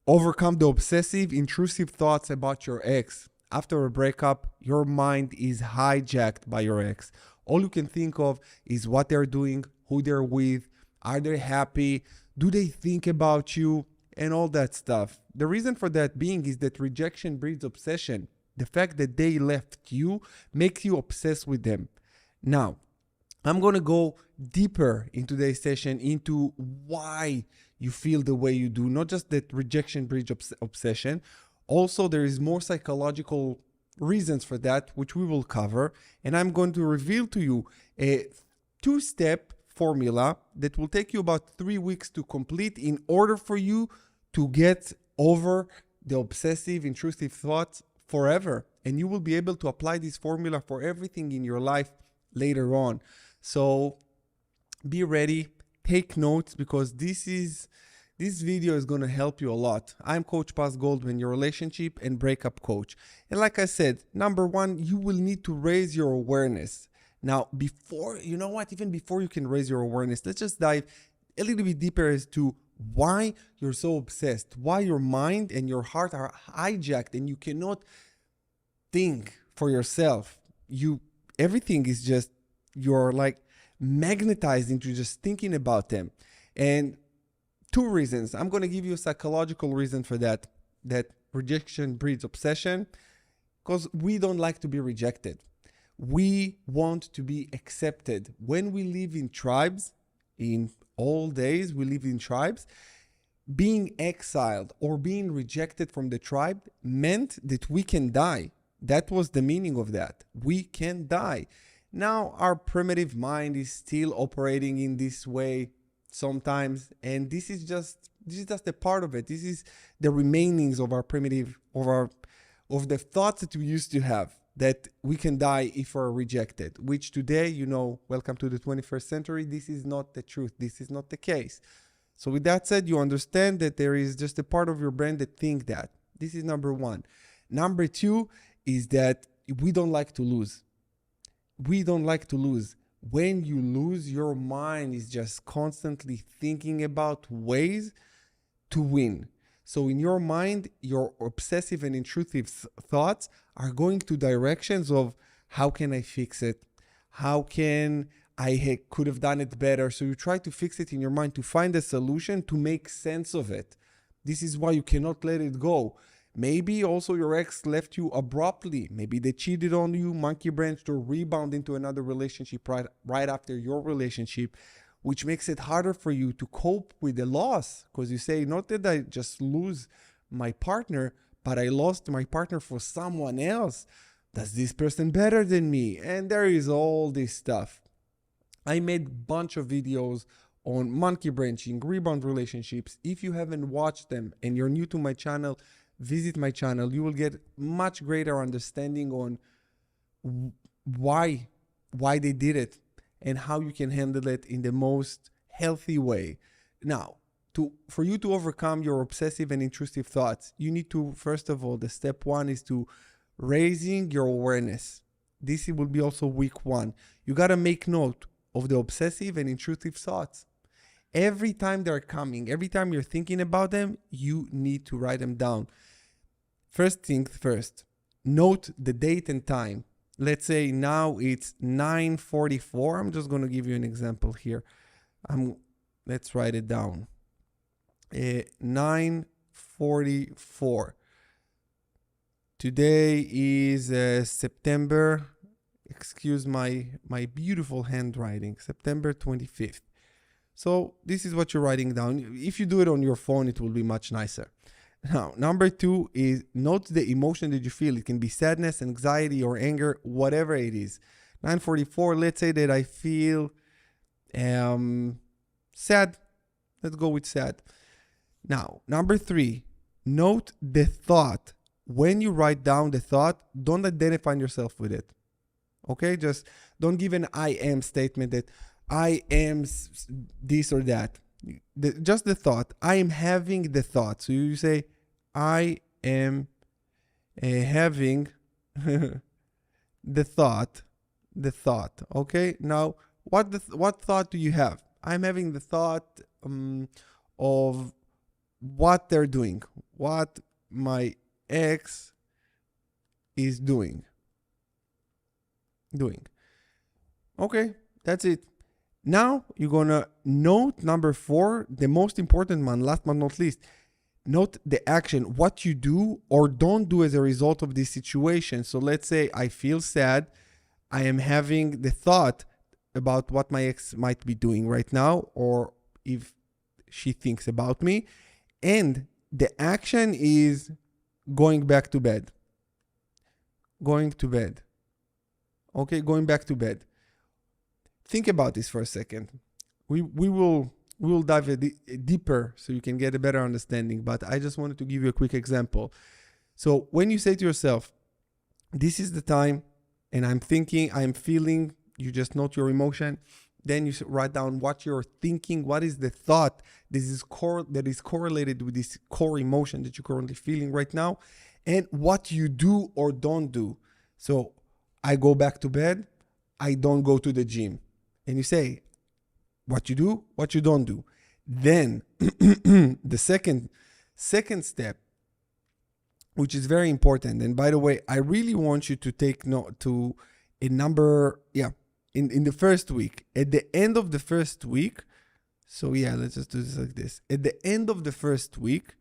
Overcome the obsessive, intrusive thoughts about your ex. After a breakup, your mind is hijacked by your ex. All you can think of is what they're doing, who they're with, are they happy, do they think about you, and all that stuff. The reason for that being is that rejection breeds obsession. The fact that they left you makes you obsessed with them. Now, I'm going to go deeper in today's session into why you feel the way you do, not just that rejection breeds obsession. Also, there is more psychological reasons for that, which we will cover. And I'm going to reveal to you a two-step formula that will take you about 3 weeks to complete in order for you to get over the obsessive, intrusive thoughts forever. And you will be able to apply this formula for everything in your life later on. So be ready, take notes, because this video is going to help you a lot. I'm Coach Goldman, your relationship and breakup coach. And like I said, number one, you will need to raise your awareness. Now, even before you can raise your awareness, let's just dive a little bit deeper as to why you're so obsessed, why your mind and your heart are hijacked and you cannot think for yourself. Everything is just, you're like magnetized into just thinking about them. And two reasons. I'm going to give you a psychological reason for that rejection breeds obsession, because we don't like to be rejected. We want to be accepted. When we live in tribes, in all days we live in tribes, being exiled or being rejected from the tribe meant that we can die. That was the meaning of that. We can die. Now, our primitive mind is still operating in this way sometimes, and this is just a part of it. This is the remainings of our primitive, of the thoughts that we used to have, that we can die if we're rejected, which today, welcome to the 21st century, this is not the truth. This is not the case. So with that said, you understand that there is just a part of your brain that think that. This is number one. Number two is that we don't like to lose. We don't like to lose. When you lose, your mind is just constantly thinking about ways to win. So in your mind, your obsessive and intrusive thoughts are going to directions of how can I fix it? How can I could have done it better? So you try to fix it in your mind to find a solution to make sense of it. This is why you cannot let it go. Maybe also your ex left you abruptly. Maybe they cheated on you, monkey branched, or rebound into another relationship right after your relationship, which makes it harder for you to cope with the loss, because you say, not that I just lose my partner, but I lost my partner for someone else. Does this person better than me? And there is all this stuff. I made a bunch of videos on monkey branching, rebound relationships. If you haven't watched them and you're new to my channel, visit my channel. You will get much greater understanding on why they did it and how you can handle it in the most healthy way. Now, for you to overcome your obsessive and intrusive thoughts, you need to, first of all, the step one is to raising your awareness. This will be also week one. You got to make note of the obsessive and intrusive thoughts. Every time they're coming, every time you're thinking about them, you need to write them down. First things first, note the date and time. Let's say now it's 9:44. I'm just going to give you an example here. Let's write it down. 9:44. Today is September. Excuse my beautiful handwriting. September 25th. So this is what you're writing down. If you do it on your phone, it will be much nicer. Now, number two is note the emotion that you feel. It can be sadness, anxiety, or anger, whatever it is. 9:44, let's say that I feel sad. Let's go with sad. Now, number three, note the thought. When you write down the thought, don't identify yourself with it. Okay? Just don't give an I am statement that I am this or that. Just the thought. I am having the thought. So you say, I am having the thought. Okay. Now, what thought do you have? I'm having the thought of what they're doing. what my ex is doing. Okay, that's it. Now you're gonna note number 4, the most important one, last but not least. Note the action, what you do or don't do as a result of this situation. So let's say I feel sad. I am having the thought about what my ex might be doing right now, or if she thinks about me. And the action is going back to bed. Going to bed. Okay, going back to bed. Think about this for a second. We will dive deeper so you can get a better understanding, but I just wanted to give you a quick example. So when you say to yourself, this is the time, and I'm thinking, I'm feeling, you just note your emotion, then you write down what you're thinking, what is the thought that is correlated with this core emotion that you're currently feeling right now, and what you do or don't do. So I go back to bed, I don't go to the gym. And you say, what you do, what you don't do. Then the second step, which is very important. And by the way, I really want you to take note to a number, in the first week, at the end of the first week. So let's just do this like this. At the end of the first week,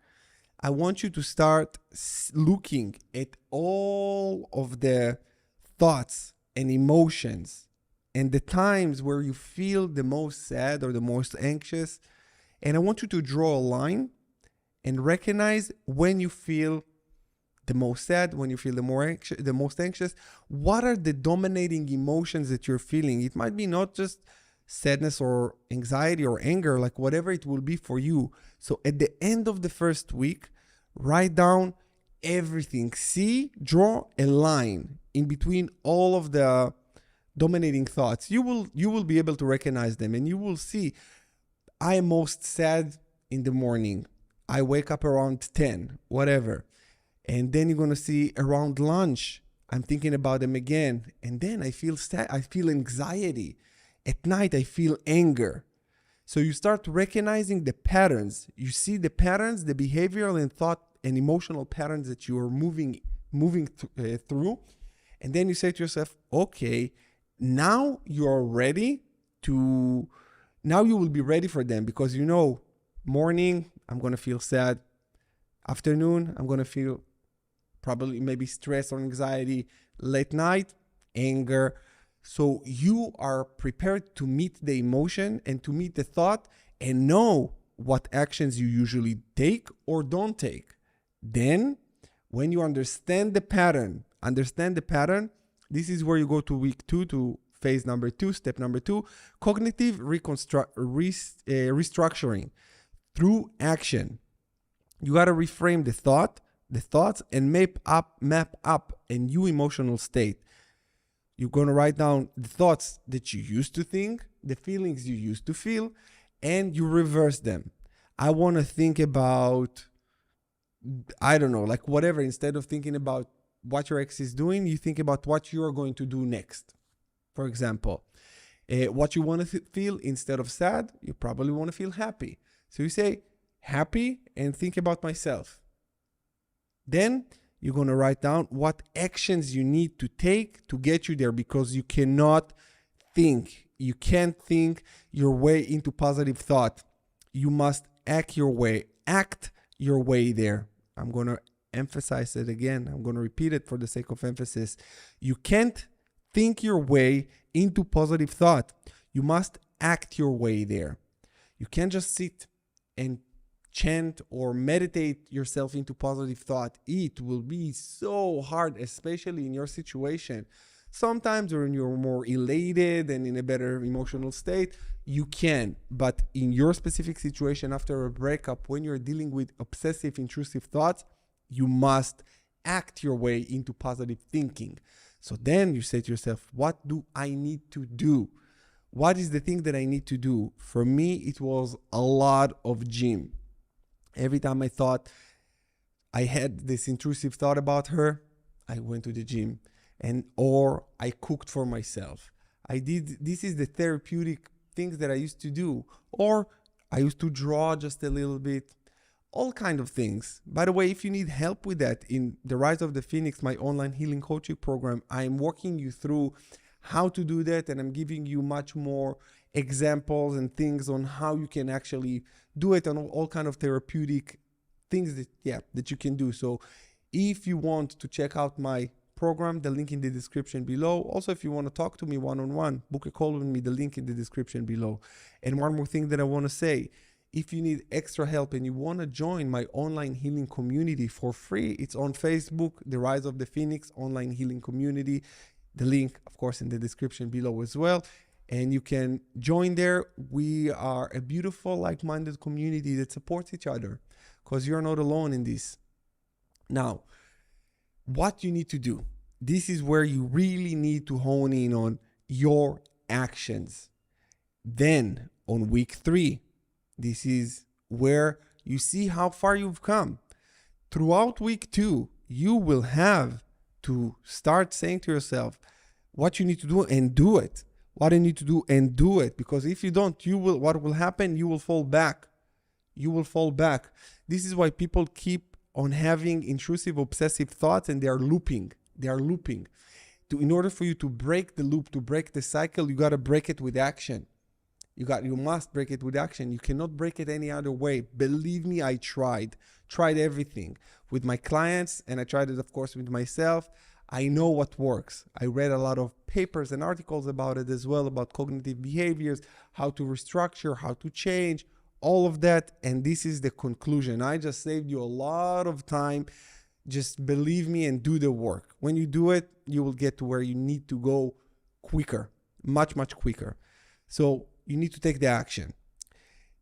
I want you to start looking at all of the thoughts and emotions and the times where you feel the most sad or the most anxious. And I want you to draw a line and recognize when you feel the most sad, when you feel the most anxious. What are the dominating emotions that you're feeling? It might be not just sadness or anxiety or anger, like whatever it will be for you. So at the end of the first week, write down everything. Draw a line in between all of the dominating thoughts. You will be able to recognize them, and you will see, I am most sad in the morning. I wake up around 10, whatever. And then you're going to see around lunch, I'm thinking about them again. And then I feel sad, I feel anxiety. At night, I feel anger. So you start recognizing the patterns. You see the patterns, the behavioral and thought and emotional patterns that you are moving through. And then you say to yourself, okay, now you will be ready for them, because morning, I'm going to feel sad. Afternoon, I'm going to feel probably maybe stress or anxiety. Late night, anger. So you are prepared to meet the emotion and to meet the thought and know what actions you usually take or don't take. Then, when you understand the pattern, this is where you go to week 2, to phase number 2, step number 2, cognitive restructuring through action. You got to reframe the thoughts, and map up a new emotional state. You're going to write down the thoughts that you used to think, the feelings you used to feel, and you reverse them. I want to think about, I don't know, like whatever. Instead of thinking about what your ex is doing, you think about what you are going to do next. For example, what you want to feel, instead of sad, you probably want to feel happy. So you say happy and think about myself. Then you're going to write down what actions you need to take to get you there, because you can't think your way into positive thought. You must act your way there. I'm going to emphasize it again. I'm going to repeat it for the sake of emphasis. You can't think your way into positive thought. You must act your way there. You can't just sit and chant or meditate yourself into positive thought. It will be so hard, especially in your situation. Sometimes when you're more elated and in a better emotional state, you can. But in your specific situation after a breakup, when you're dealing with obsessive, intrusive thoughts, you must act your way into positive thinking. So then you say to yourself, what do I need to do? What is the thing that I need to do? For me, it was a lot of gym. Every time I thought I had this intrusive thought about her, I went to the gym, or I cooked for myself. This is the therapeutic things that I used to do. Or I used to draw just a little bit. all kind of things. By the way, if you need help with that, in the Rise of the Phoenix, my online healing coaching program, I am walking you through how to do that, and I'm giving you much more examples and things on how you can actually do it, and all kind of therapeutic things that you can do. So if you want to check out my program, the link in the description below. Also, if you want to talk to me one-on-one, book a call with me, the link in the description below. And one more thing that I want to say, if you need extra help and you want to join my online healing community for free, it's on Facebook, the Rise of the Phoenix online healing community. The link, of course, in the description below as well. And you can join there. We are a beautiful, like-minded community that supports each other, because you're not alone in this. Now, what you need to do, this is where you really need to hone in on your actions. Then on week 3, this is where you see how far you've come. Throughout week 2, you will have to start saying to yourself what you need to do and do it. What you need to do and do it. Because if you don't, what will happen? You will fall back. You will fall back. This is why people keep on having intrusive, obsessive thoughts, and they are looping. They are looping. In order for you to break the loop, to break the cycle, you got to break it with action. You must break it with action. You cannot break it any other way. Believe me, I tried everything with my clients, and I tried it, of course, with myself. I know what works. I read a lot of papers and articles about it as well, about cognitive behaviors, how to restructure, how to change, all of that. And this is the conclusion. I just saved you a lot of time. Just believe me and do the work. When you do it, you will get to where you need to go quicker, much, much quicker. So you need to take the action.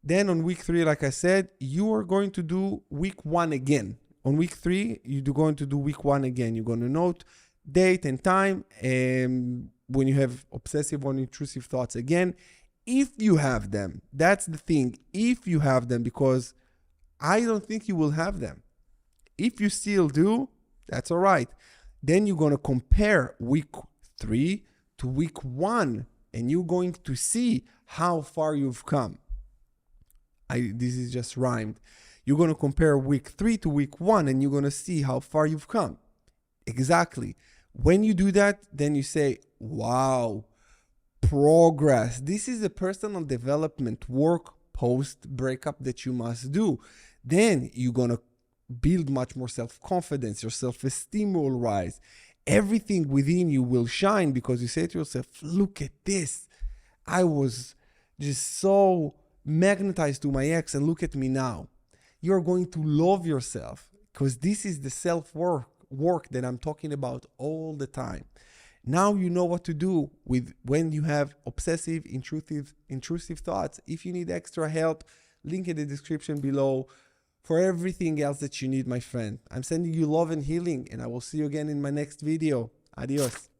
Then on week 3, like I said, you are going to do week 1 again. On week 3, you're going to do week 1 again. You're going to note date and time, and when you have obsessive or intrusive thoughts again, if you have them. That's the thing. If you have them, because I don't think you will have them. If you still do, that's all right. Then you're going to compare week 3 to week 1, and you're going to see how far you've come. This is just rhymed. You're going to compare week 3 to week 1, and you're going to see how far you've come. Exactly. When you do that, then you say, wow, progress. This is a personal development work post-breakup that you must do. Then you're going to build much more self-confidence. Your self-esteem will rise. Everything within you will shine, because you say to yourself, look at this. I was just so magnetized to my ex, and look at me now. You're going to love yourself, because this is the self-work that I'm talking about all the time. Now you know what to do with when you have obsessive, intrusive thoughts. If you need extra help, link in the description below. For everything else that you need, my friend, I'm sending you love and healing, and I will see you again in my next video. Adios.